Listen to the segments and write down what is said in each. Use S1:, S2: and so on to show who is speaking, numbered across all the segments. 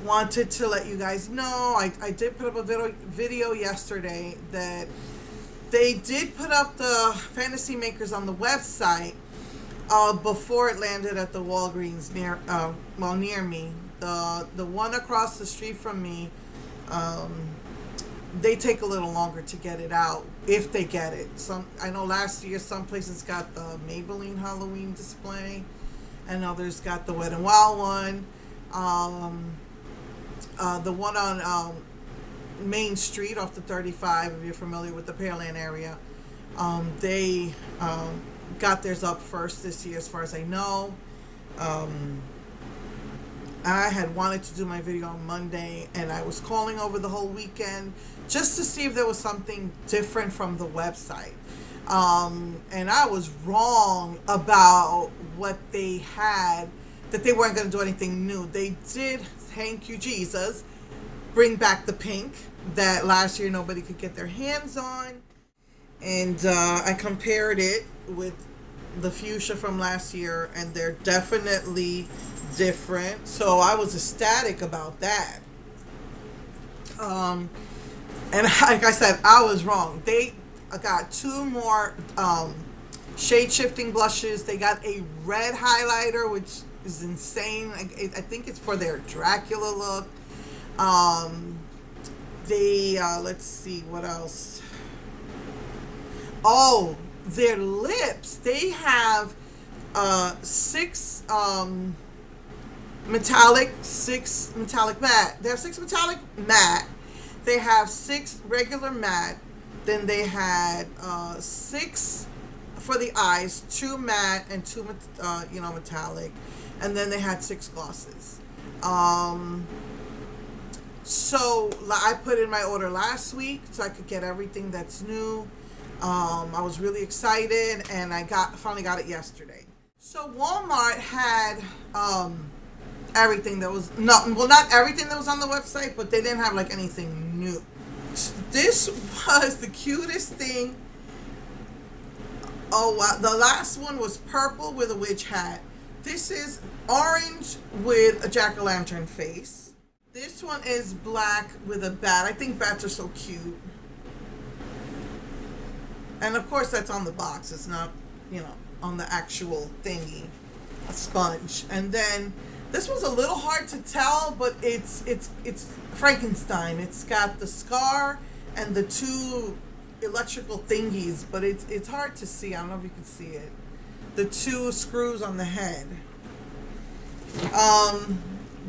S1: wanted to let you guys know I did put up a video yesterday that they did put up the Fantasy Makers on the website before it landed at the Walgreens near me. The one across the street from me, they take a little longer to get it out if they get it. I know last year some places got the Maybelline Halloween display, and others got the Wet n Wild one. The one on Main Street off the 35, if you're familiar with the Pearland area, they got theirs up first this year, as far as I know. I had wanted to do my video on Monday, and I was calling over the whole weekend just to see if there was something different from the website. And I was wrong about what they had, that they weren't going to do anything new. They did, thank you Jesus, bring back the pink that last year nobody could get their hands on. And I compared it with the fuchsia from last year, and they're definitely different. So I was ecstatic about that. And like I said, I was wrong. They got two more shade shifting blushes. They got a red highlighter, which is insane. I think it's for their Dracula look. Let's see what else. Oh, their lips. They have six metallic matte. They have six metallic matte. They have six regular matte. Then they had six for the eyes, two matte and two metallic, and then they had six glosses. So I put in my order last week so I could get everything that's new. I was really excited, and I finally got it yesterday. So Walmart had everything that was not everything that was on the website, but they didn't have like anything new. This was the cutest thing. Oh wow, the last one was purple with a witch hat. This is orange with a jack-o'-lantern face. This one is black with a bat. I think bats are so cute. And of course that's on the box. It's not, on the actual thingy, a sponge. And then this was a little hard to tell, but it's Frankenstein. It's got the scar and the two electrical thingies, but it's hard to see. I don't know if you can see it. The two screws on the head.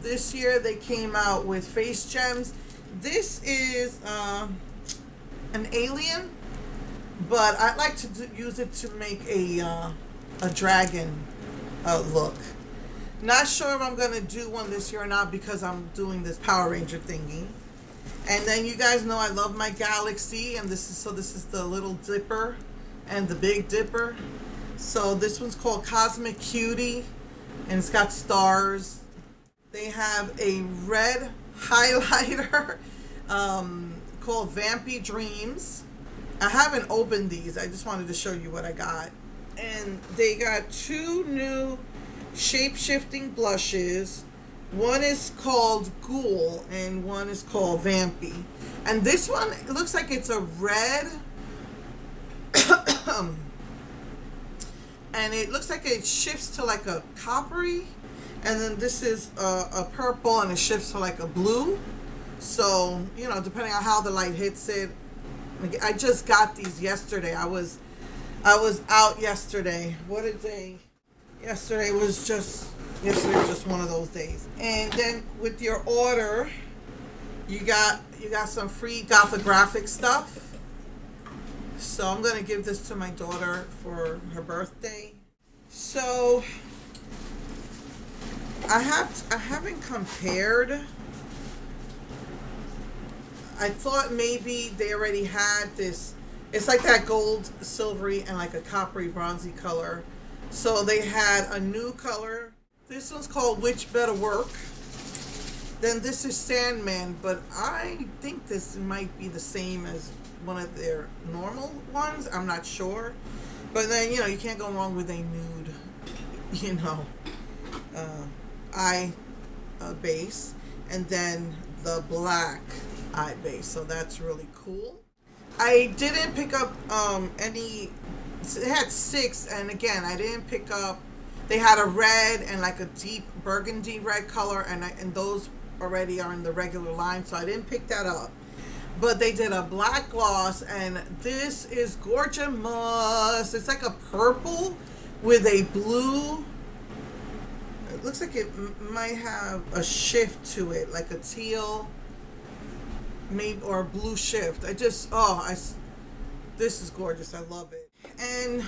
S1: This year they came out with face gems. This is an alien, but I like to use it to make a dragon look. Not sure if I'm going to do one this year or not, because I'm doing this Power Ranger thingy. And then you guys know I love my Galaxy, and this is the Little Dipper and the Big Dipper. So this one's called Cosmic Cutie, and it's got stars. They have a red highlighter called Vampy Dreams. I haven't opened these. I just wanted to show you what I got. And they got two new shape-shifting blushes. One is called Ghoul and one is called Vampy. And this one, it looks like it's a red. And it looks like it shifts to like a coppery. And then this is a purple, and it shifts to like a blue. So, depending on how the light hits it. I just got these yesterday. I was out yesterday. Yesterday was just one of those days. And then with your order, you got some free Gothographic stuff. So I'm gonna give this to my daughter for her birthday. So I haven't compared. I thought maybe they already had this. It's like that gold, silvery, and like a coppery, bronzy color. So they had a new color. This one's called Which Better Work. Then this is Sandman, but I think this might be the same as one of their normal ones. I'm not sure. But then, you can't go wrong with a nude, eye base. and then the black eye base. So that's really cool. I didn't pick up any. It had 6, and again, I didn't pick up. They had a red and like a deep burgundy red color, and those already are in the regular line, so I didn't pick that up. But they did a black gloss, and this is gorgeous. It's like a purple with a blue. It looks like it might have a shift to it, like a teal, maybe, or a blue shift. This is gorgeous. I love it. And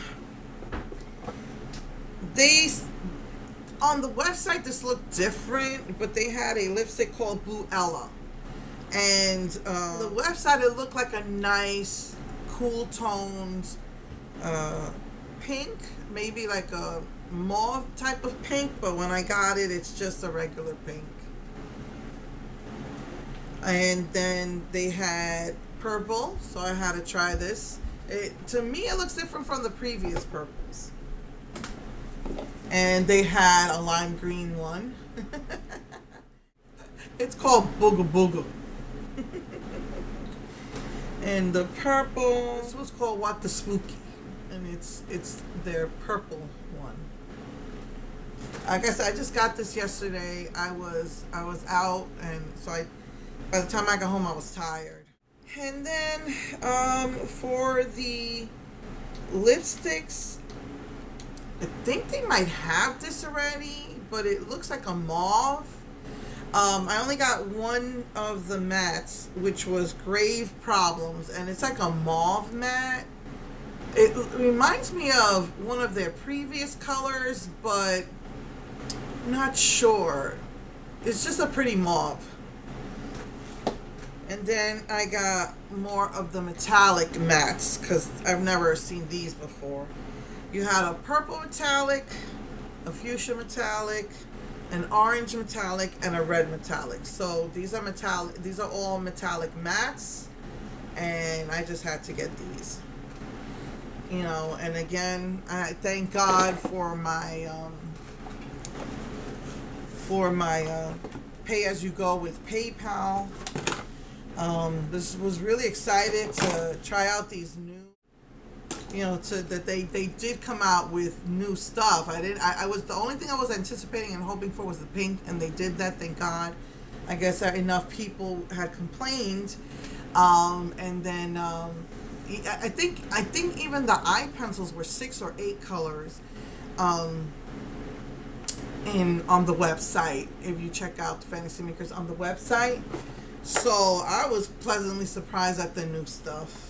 S1: on the website, this looked different, but they had a lipstick called Blue Ella. And the website, it looked like a nice, cool toned pink, maybe like a mauve type of pink, but when I got it, it's just a regular pink. And then they had purple, so I had to try this. To me, it looks different from the previous purples. And they had a lime green one. It's called Booga Booga. And the purple, this was called What the Spooky, and it's their purple one. Like I said, I just got this yesterday. I was out, and so by the time I got home, I was tired. And then for the lipsticks, I think they might have this already, but it looks like a mauve. I only got one of the mattes, which was Grave Problems, and it's like a mauve matte. It reminds me of one of their previous colors, but not sure. It's just a pretty mauve. And then I got more of the metallic mattes, because I've never seen these before. You had a purple metallic, a fuchsia metallic, an orange metallic, and a red metallic. So these are metallic. These are all metallic mattes, and I just had to get these. You know, and again, I thank God for my pay-as-you-go with PayPal. This was really excited to try out these new. You know, that they did come out with new stuff. I was, the only thing I was anticipating and hoping for was the pink, and they did that, thank God. I guess enough people had complained, and then I think even the eye pencils were 6 or 8 colors, on the website. If you check out Fantasy Makers on the website, so I was pleasantly surprised at the new stuff.